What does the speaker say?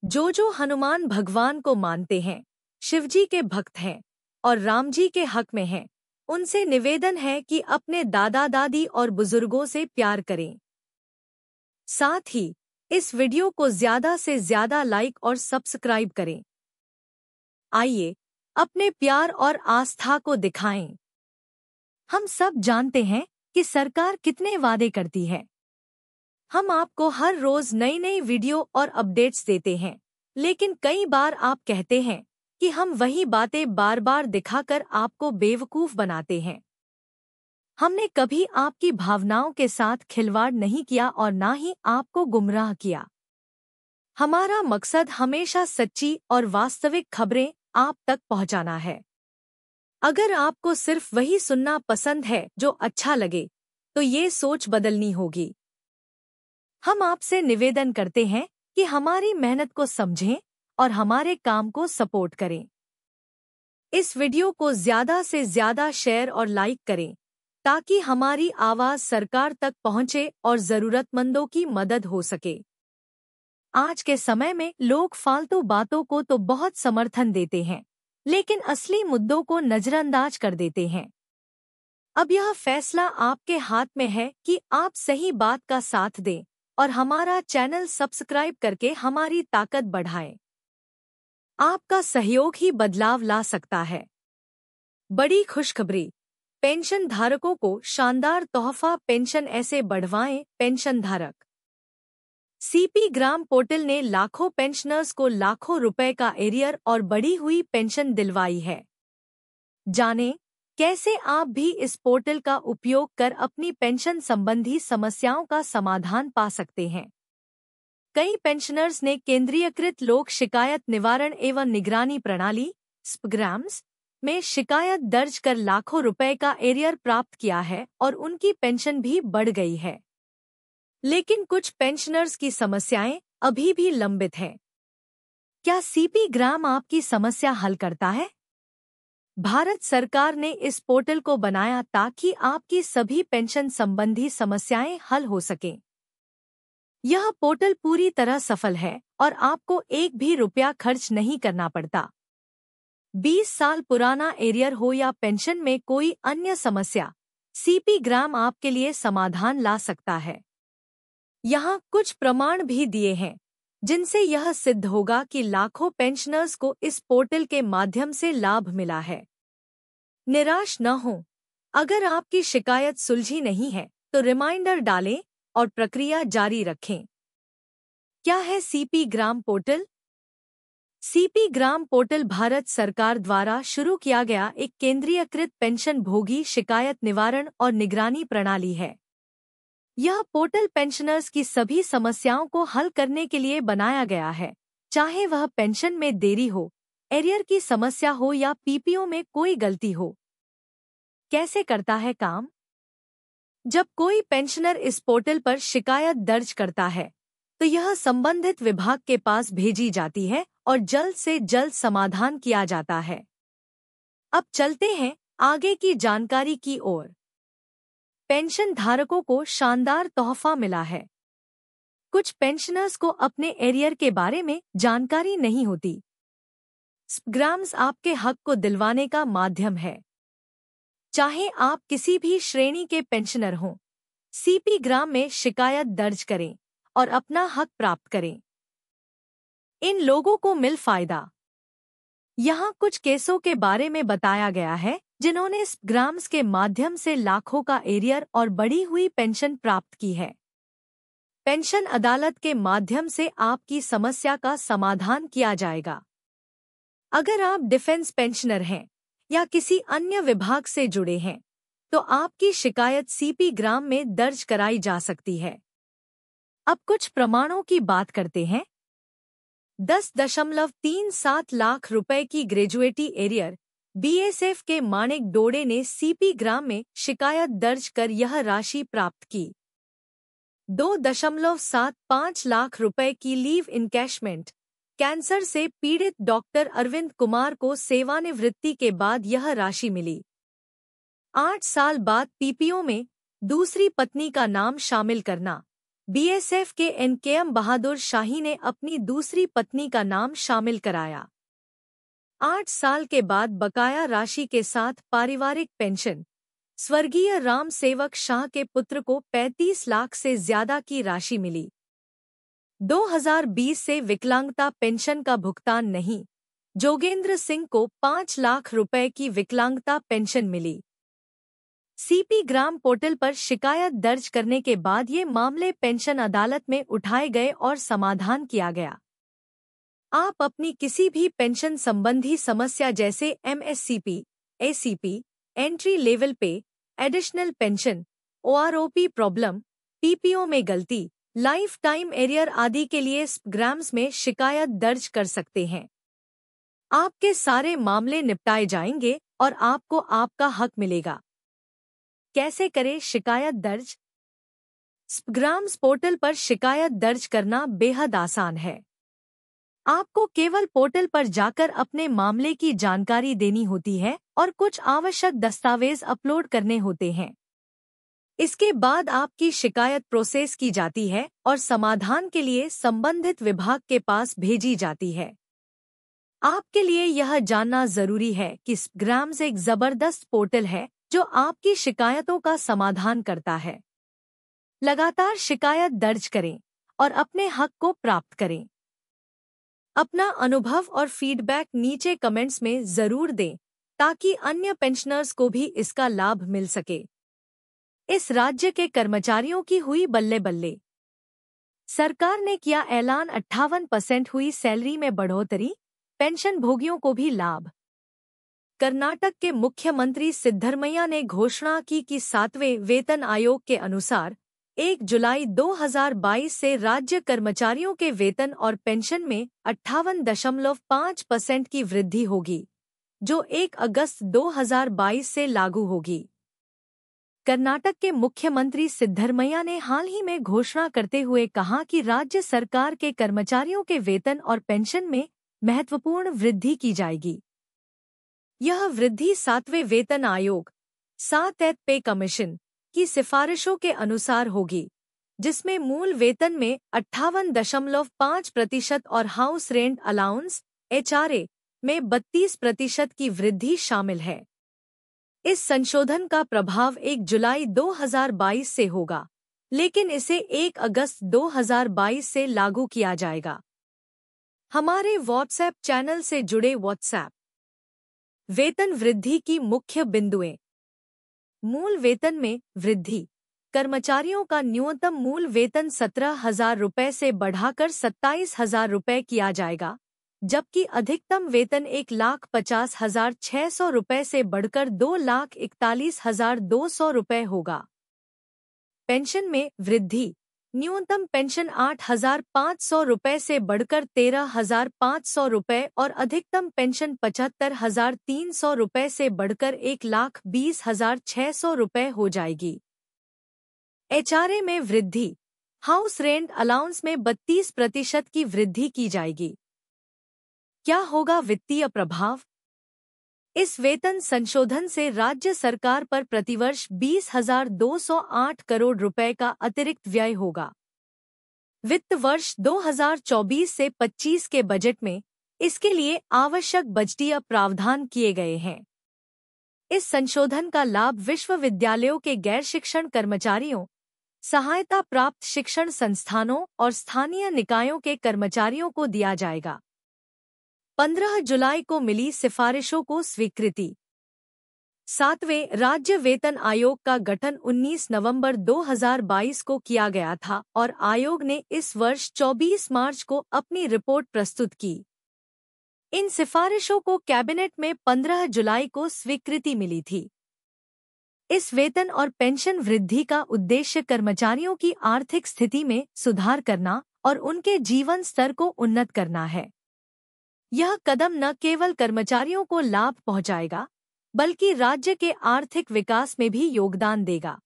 जो हनुमान भगवान को मानते हैं, शिवजी के भक्त हैं और राम जी के हक में हैं, उनसे निवेदन है कि अपने दादा दादी और बुजुर्गों से प्यार करें। साथ ही इस वीडियो को ज़्यादा से ज़्यादा लाइक और सब्सक्राइब करें। आइए अपने प्यार और आस्था को दिखाएं। हम सब जानते हैं कि सरकार कितने वादे करती है। हम आपको हर रोज नई नई वीडियो और अपडेट्स देते हैं, लेकिन कई बार आप कहते हैं कि हम वही बातें बार बार दिखाकर आपको बेवकूफ बनाते हैं। हमने कभी आपकी भावनाओं के साथ खिलवाड़ नहीं किया और ना ही आपको गुमराह किया। हमारा मकसद हमेशा सच्ची और वास्तविक खबरें आप तक पहुंचाना है। अगर आपको सिर्फ वही सुनना पसंद है जो अच्छा लगे, तो ये सोच बदलनी होगी। हम आपसे निवेदन करते हैं कि हमारी मेहनत को समझें और हमारे काम को सपोर्ट करें। इस वीडियो को ज़्यादा से ज़्यादा शेयर और लाइक करें ताकि हमारी आवाज़ सरकार तक पहुंचे और ज़रूरतमंदों की मदद हो सके। आज के समय में लोग फालतू बातों को तो बहुत समर्थन देते हैं, लेकिन असली मुद्दों को नज़रअंदाज कर देते हैं। अब यह फैसला आपके हाथ में है कि आप सही बात का साथ दें और हमारा चैनल सब्सक्राइब करके हमारी ताकत बढ़ाएं। आपका सहयोग ही बदलाव ला सकता है। बड़ी खुशखबरी, पेंशन धारकों को शानदार तोहफा, पेंशन ऐसे बढ़वाएं पेंशन धारक। सीपी ग्राम पोर्टल ने लाखों पेंशनर्स को लाखों रुपए का एरियर और बढ़ी हुई पेंशन दिलवाई है। जानें कैसे आप भी इस पोर्टल का उपयोग कर अपनी पेंशन संबंधी समस्याओं का समाधान पा सकते हैं। कई पेंशनर्स ने केंद्रीयकृत लोक शिकायत निवारण एवं निगरानी प्रणाली स्पग्राम्स में शिकायत दर्ज कर लाखों रुपए का एरियर प्राप्त किया है और उनकी पेंशन भी बढ़ गई है। लेकिन कुछ पेंशनर्स की समस्याएं अभी भी लंबित हैं। क्या सीपी ग्राम आपकी समस्या हल करता है? भारत सरकार ने इस पोर्टल को बनाया ताकि आपकी सभी पेंशन संबंधी समस्याएं हल हो सकें। यह पोर्टल पूरी तरह सफल है और आपको एक भी रुपया खर्च नहीं करना पड़ता। 20 साल पुराना एरियर हो या पेंशन में कोई अन्य समस्या, सीपी ग्राम आपके लिए समाधान ला सकता है। यहाँ कुछ प्रमाण भी दिए हैं जिनसे यह सिद्ध होगा कि लाखों पेंशनर्स को इस पोर्टल के माध्यम से लाभ मिला है। निराश न हो, अगर आपकी शिकायत सुलझी नहीं है तो रिमाइंडर डालें और प्रक्रिया जारी रखें। क्या है सीपी ग्राम पोर्टल? सीपी ग्राम पोर्टल भारत सरकार द्वारा शुरू किया गया एक केंद्रीयकृत पेंशन भोगी शिकायत निवारण और निगरानी प्रणाली है। यह पोर्टल पेंशनर्स की सभी समस्याओं को हल करने के लिए बनाया गया है, चाहे वह पेंशन में देरी हो, एरियर की समस्या हो या पीपीओ में कोई गलती हो। कैसे करता है काम? जब कोई पेंशनर इस पोर्टल पर शिकायत दर्ज करता है, तो यह संबंधित विभाग के पास भेजी जाती है और जल्द से जल्द समाधान किया जाता है। अब चलते हैं आगे की जानकारी की ओर। पेंशन धारकों को शानदार तोहफा मिला है। कुछ पेंशनर्स को अपने एरियर के बारे में जानकारी नहीं होती। स्पग्राम्स आपके हक को दिलवाने का माध्यम है। चाहे आप किसी भी श्रेणी के पेंशनर हों, सीपी ग्राम में शिकायत दर्ज करें और अपना हक प्राप्त करें। इन लोगों को मिल फायदा। यहाँ कुछ केसों के बारे में बताया गया है जिन्होंने स्पग्राम्स के माध्यम से लाखों का एरियर और बढ़ी हुई पेंशन प्राप्त की है। पेंशन अदालत के माध्यम से आपकी समस्या का समाधान किया जाएगा। अगर आप डिफेंस पेंशनर हैं या किसी अन्य विभाग से जुड़े हैं, तो आपकी शिकायत सीपी ग्राम में दर्ज कराई जा सकती है। अब कुछ प्रमाणों की बात करते हैं। 10.37 लाख रुपए की ग्रेजुएटी एरियर बीएसएफ के माणिक डोडे ने सीपी ग्राम में शिकायत दर्ज कर यह राशि प्राप्त की। 2.75 लाख रुपए की लीव इनकैशमेंट, कैंसर से पीड़ित डॉक्टर अरविंद कुमार को सेवानिवृत्ति के बाद यह राशि मिली। 8 साल बाद पीपीओ में दूसरी पत्नी का नाम शामिल करना, बीएसएफ के एनकेएम बहादुर शाही ने अपनी दूसरी पत्नी का नाम शामिल कराया। 8 साल के बाद बकाया राशि के साथ पारिवारिक पेंशन। स्वर्गीय राम सेवक शाह के पुत्र को 35 लाख से ज्यादा की राशि मिली। 2020 से विकलांगता पेंशन का भुगतान नहीं। जोगेंद्र सिंह को 5 लाख रुपए की विकलांगता पेंशन मिली। सीपी ग्राम पोर्टल पर शिकायत दर्ज करने के बाद ये मामले पेंशन अदालत में उठाए गए और समाधान किया गया। आप अपनी किसी भी पेंशन संबंधी समस्या जैसे एमएससीपी, एसीपी, एंट्री लेवल पे, additional pension, OROP problem, PPO में गलती, लाइफ टाइम एरियर आदि के लिए ग्राम्स में शिकायत दर्ज कर सकते हैं। आपके सारे मामले निपटाए जाएंगे और आपको आपका हक मिलेगा। कैसे करें शिकायत दर्ज? ग्राम्स पोर्टल पर शिकायत दर्ज करना बेहद आसान है। आपको केवल पोर्टल पर जाकर अपने मामले की जानकारी देनी होती है और कुछ आवश्यक दस्तावेज अपलोड करने होते हैं। इसके बाद आपकी शिकायत प्रोसेस की जाती है और समाधान के लिए संबंधित विभाग के पास भेजी जाती है। आपके लिए यह जानना जरूरी है कि ग्राम्स एक जबरदस्त पोर्टल है जो आपकी शिकायतों का समाधान करता है। लगातार शिकायत दर्ज करें और अपने हक को प्राप्त करें। अपना अनुभव और फीडबैक नीचे कमेंट्स में जरूर दें ताकि अन्य पेंशनर्स को भी इसका लाभ मिल सके। इस राज्य के कर्मचारियों की हुई बल्ले बल्ले। सरकार ने किया ऐलान, 58% हुई सैलरी में बढ़ोतरी, पेंशन भोगियों को भी लाभ। कर्नाटक के मुख्यमंत्री सिद्धरमैया ने घोषणा की कि 7वें वेतन आयोग के अनुसार 1 जुलाई 2022 से राज्य कर्मचारियों के वेतन और पेंशन में 58.5% की वृद्धि होगी, जो 1 अगस्त 2022 से लागू होगी। कर्नाटक के मुख्यमंत्री सिद्धरमैया ने हाल ही में घोषणा करते हुए कहा कि राज्य सरकार के कर्मचारियों के वेतन और पेंशन में महत्वपूर्ण वृद्धि की जाएगी। यह वृद्धि 7वें वेतन आयोग 7th पे कमीशन की सिफारिशों के अनुसार होगी, जिसमें मूल वेतन में 58.5% और हाउस रेंट अलाउंस HRA में 32% की वृद्धि शामिल है। इस संशोधन का प्रभाव 1 जुलाई 2022 से होगा, लेकिन इसे 1 अगस्त 2022 से लागू किया जाएगा। हमारे व्हाट्सएप चैनल से जुड़े व्हाट्सएप। वेतन वृद्धि की मुख्य बिंदुएं। मूल वेतन में वृद्धि। कर्मचारियों का न्यूनतम मूल वेतन 17,000 रुपये से बढ़ाकर 27,000 रुपये किया जाएगा, जबकि अधिकतम वेतन 1,50,600 रुपये से बढ़कर 2,41,200 रुपये होगा। पेंशन में वृद्धि। न्यूनतम पेंशन 8,500 रुपये से बढ़कर 13,500 रुपये और अधिकतम पेंशन 75,300 रुपये से बढ़कर 1,20,600 रुपये हो जाएगी। HRA में वृद्धि। हाउस रेंट अलाउंस में 32% की वृद्धि की जाएगी। क्या होगा वित्तीय प्रभाव? इस वेतन संशोधन से राज्य सरकार पर प्रतिवर्ष 20,208 करोड़ रुपए का अतिरिक्त व्यय होगा। वित्त वर्ष 2024 से 25 के बजट में इसके लिए आवश्यक बजटीय प्रावधान किए गए हैं। इस संशोधन का लाभ विश्वविद्यालयों के गैर शिक्षण कर्मचारियों, सहायता प्राप्त शिक्षण संस्थानों और स्थानीय निकायों के कर्मचारियों को दिया जाएगा। 15 जुलाई को मिली सिफारिशों को स्वीकृति। 7वें राज्य वेतन आयोग का गठन 19 नवंबर 2022 को किया गया था और आयोग ने इस वर्ष 24 मार्च को अपनी रिपोर्ट प्रस्तुत की। इन सिफारिशों को कैबिनेट में 15 जुलाई को स्वीकृति मिली थी। इस वेतन और पेंशन वृद्धि का उद्देश्य कर्मचारियों की आर्थिक स्थिति में सुधार करना और उनके जीवन स्तर को उन्नत करना है। यह कदम न केवल कर्मचारियों को लाभ पहुंचाएगा, बल्कि राज्य के आर्थिक विकास में भी योगदान देगा।